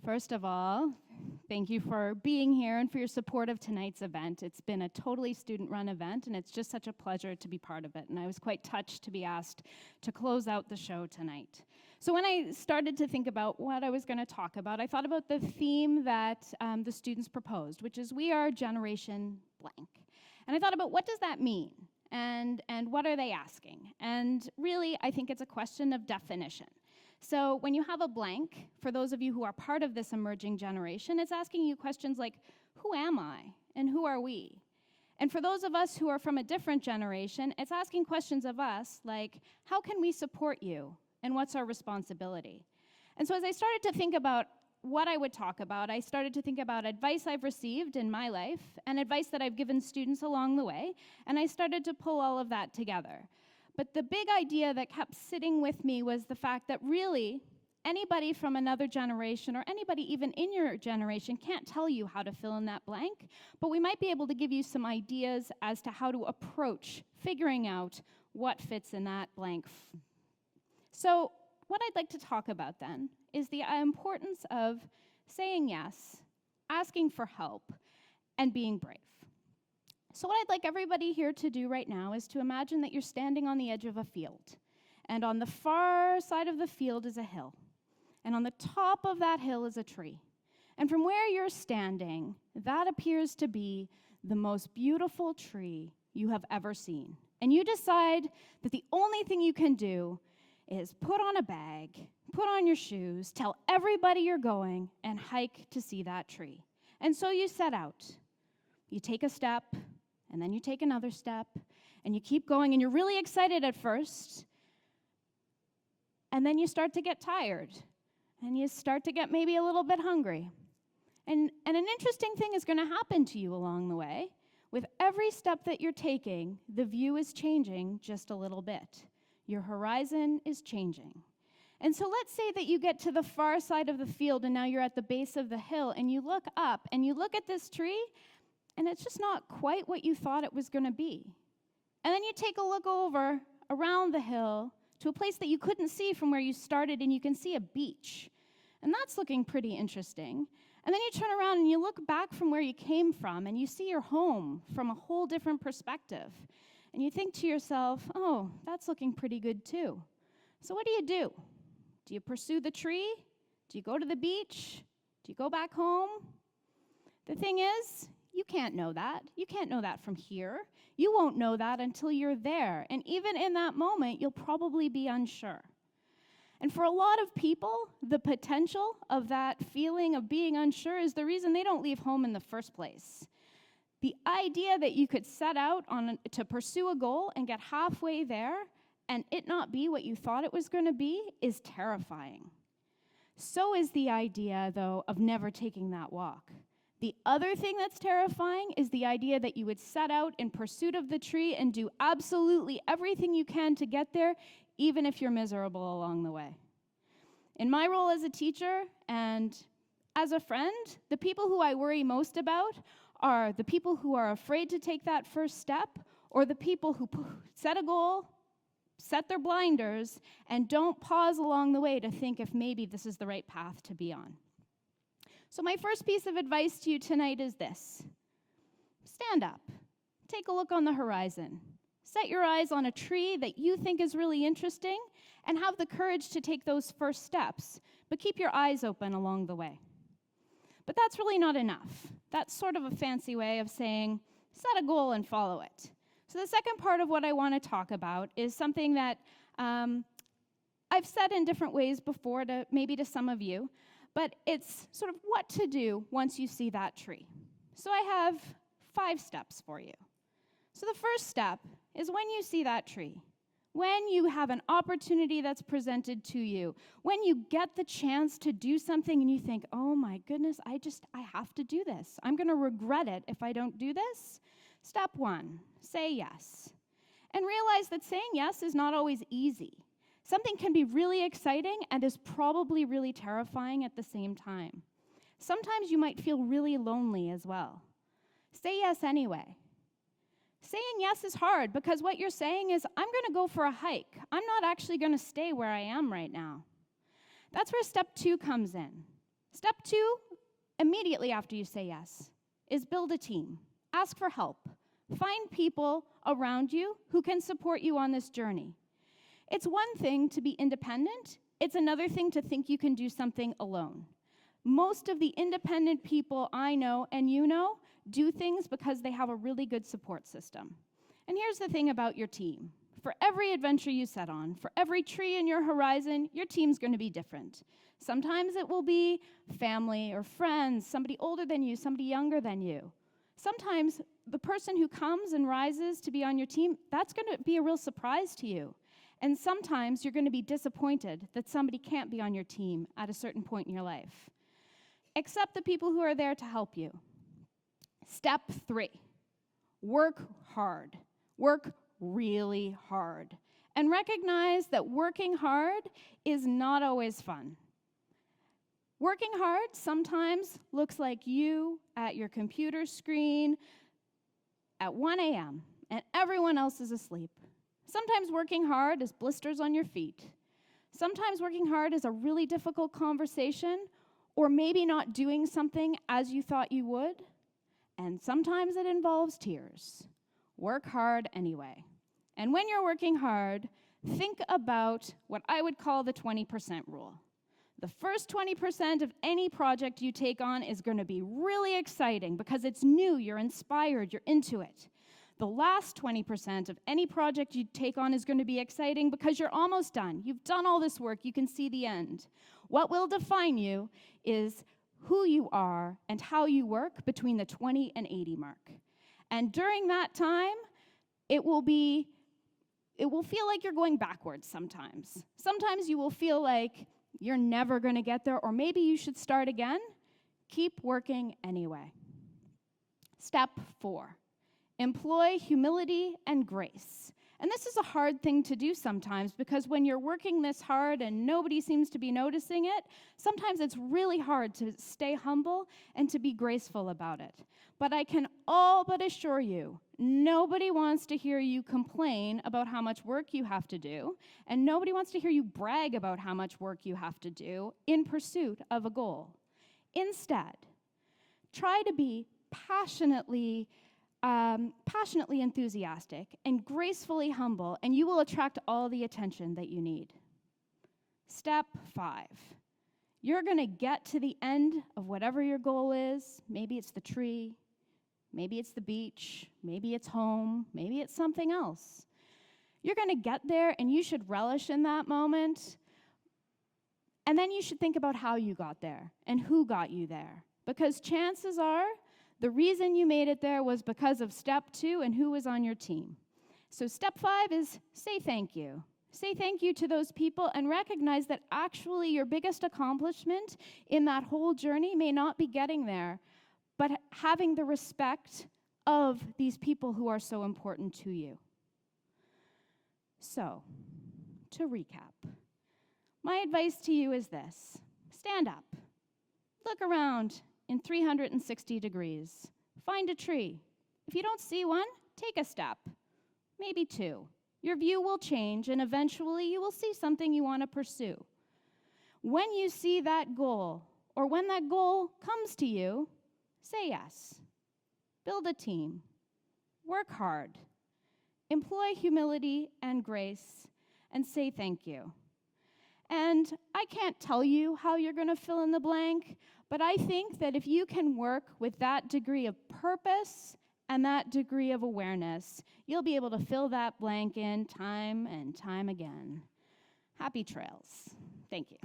First of all, thank you for being here and for your support of tonight's event. It's been a totally student-run event, and it's just such a pleasure to be part of it. And I was quite touched to be asked to close out the show tonight. So when I started to think about what I was going to talk about, I thought about the theme that the students proposed, which is we are generation blank. And I thought about what does that mean? And what are they asking? And really, I think it's a question of definition. So when you have a blank, for those of you who are part of this emerging generation, it's asking you questions like, who am I and who are we? And for those of us who are from a different generation, it's asking questions of us like, how can we support you and what's our responsibility? And so as I started to think about what I would talk about, I started to think about advice I've received in my life and advice that I've given students along the way, and I started to pull all of that together. But the big idea that kept sitting with me was the fact that really, anybody from another generation or anybody even in your generation can't tell you how to fill in that blank, but we might be able to give you some ideas as to how to approach figuring out what fits in that blank. So what I'd like to talk about then is the importance of saying yes, asking for help, and being brave. So what I'd like everybody here to do right now is to imagine that you're standing on the edge of a field. And on the far side of the field is a hill. And on the top of that hill is a tree. And from where you're standing, that appears to be the most beautiful tree you have ever seen. And you decide that the only thing you can do is put on a bag, put on your shoes, tell everybody you're going, and hike to see that tree. And so you set out. You take a step, and then you take another step, and you keep going, and you're really excited at first, and then you start to get tired, and you start to get maybe a little bit hungry. And an interesting thing is going to happen to you along the way. With every step that you're taking, the view is changing just a little bit. Your horizon is changing. And so let's say that you get to the far side of the field, and now you're at the base of the hill, and you look up, and you look at this tree, and it's just not quite what you thought it was going to be. And then you take a look over around the hill to a place that you couldn't see from where you started, and you can see a beach. And that's looking pretty interesting. And then you turn around and you look back from where you came from, and you see your home from a whole different perspective. And you think to yourself, oh, that's looking pretty good too. So what do? Do you pursue the tree? Do you go to the beach? Do you go back home? The thing is, you can't know that. You can't know that from here. You won't know that until you're there. And even in that moment, you'll probably be unsure. And for a lot of people, the potential of that feeling of being unsure is the reason they don't leave home in the first place. The idea that you could set out to pursue a goal and get halfway there and it not be what you thought it was going to be is terrifying. So is the idea, though, of never taking that walk. The other thing that's terrifying is the idea that you would set out in pursuit of the tree and do absolutely everything you can to get there, even if you're miserable along the way. In my role as a teacher and as a friend, the people who I worry most about are the people who are afraid to take that first step, or the people who set a goal, set their blinders, and don't pause along the way to think if maybe this is the right path to be on. So my first piece of advice to you tonight is this. Stand up. Take a look on the horizon. Set your eyes on a tree that you think is really interesting, and have the courage to take those first steps, but keep your eyes open along the way. But that's really not enough. That's sort of a fancy way of saying, set a goal and follow it. So the second part of what I want to talk about is something that I've said in different ways before, maybe to some of you, but it's sort of what to do once you see that tree. So I have 5 steps for you. So the first step is when you see that tree, when you have an opportunity that's presented to you, when you get the chance to do something and you think, oh my goodness, I have to do this. I'm going to regret it if I don't do this. Step 1, say yes. And realize that saying yes is not always easy. Something can be really exciting and is probably really terrifying at the same time. Sometimes you might feel really lonely as well. Say yes anyway. Saying yes is hard because what you're saying is, I'm going to go for a hike. I'm not actually going to stay where I am right now. That's where step 2 comes in. Step 2, immediately after you say yes, is build a team. Ask for help. Find people around you who can support you on this journey. It's one thing to be independent. It's another thing to think you can do something alone. Most of the independent people I know and you know do things because they have a really good support system. And here's the thing about your team. For every adventure you set on, for every tree in your horizon, your team's going to be different. Sometimes it will be family or friends, somebody older than you, somebody younger than you. Sometimes the person who comes and rises to be on your team, that's going to be a real surprise to you. And sometimes you're going to be disappointed that somebody can't be on your team at a certain point in your life. Accept the people who are there to help you. Step 3, work hard. Work really hard. And recognize that working hard is not always fun. Working hard sometimes looks like you at your computer screen at 1 a.m. and everyone else is asleep. Sometimes working hard is blisters on your feet. Sometimes working hard is a really difficult conversation or maybe not doing something as you thought you would. And sometimes it involves tears. Work hard anyway. And when you're working hard, think about what I would call the 20% rule. The first 20% of any project you take on is going to be really exciting because it's new, you're inspired, you're into it. The last 20% of any project you take on is going to be exciting because you're almost done. You've done all this work, you can see the end. What will define you is who you are and how you work between the 20 and 80 mark. And during that time, it will feel like you're going backwards sometimes. Sometimes you will feel like you're never going to get there, or maybe you should start again. Keep working anyway. Step 4, employ humility and grace. And this is a hard thing to do sometimes because when you're working this hard and nobody seems to be noticing it, sometimes it's really hard to stay humble and to be graceful about it. But I can all but assure you, nobody wants to hear you complain about how much work you have to do, and nobody wants to hear you brag about how much work you have to do in pursuit of a goal. Instead, try to be passionately enthusiastic and gracefully humble, and you will attract all the attention that you need. Step 5. You're going to get to the end of whatever your goal is. Maybe it's the tree, maybe it's the beach, maybe it's home, maybe it's something else. You're going to get there, and you should relish in that moment. And then you should think about how you got there and who got you there. Because chances are, the reason you made it there was because of step 2 and who was on your team. So step 5 is say thank you. Say thank you to those people and recognize that actually your biggest accomplishment in that whole journey may not be getting there, but having the respect of these people who are so important to you. So, to recap, my advice to you is this. Stand up. Look around in 360 degrees. Find a tree. If you don't see one, take a step, maybe 2. Your view will change, and eventually you will see something you want to pursue. When you see that goal, or when that goal comes to you, say yes. Build a team. Work hard. Employ humility and grace, and say thank you. And I can't tell you how you're going to fill in the blank, but I think that if you can work with that degree of purpose and that degree of awareness, you'll be able to fill that blank in time and time again. Happy trails. Thank you.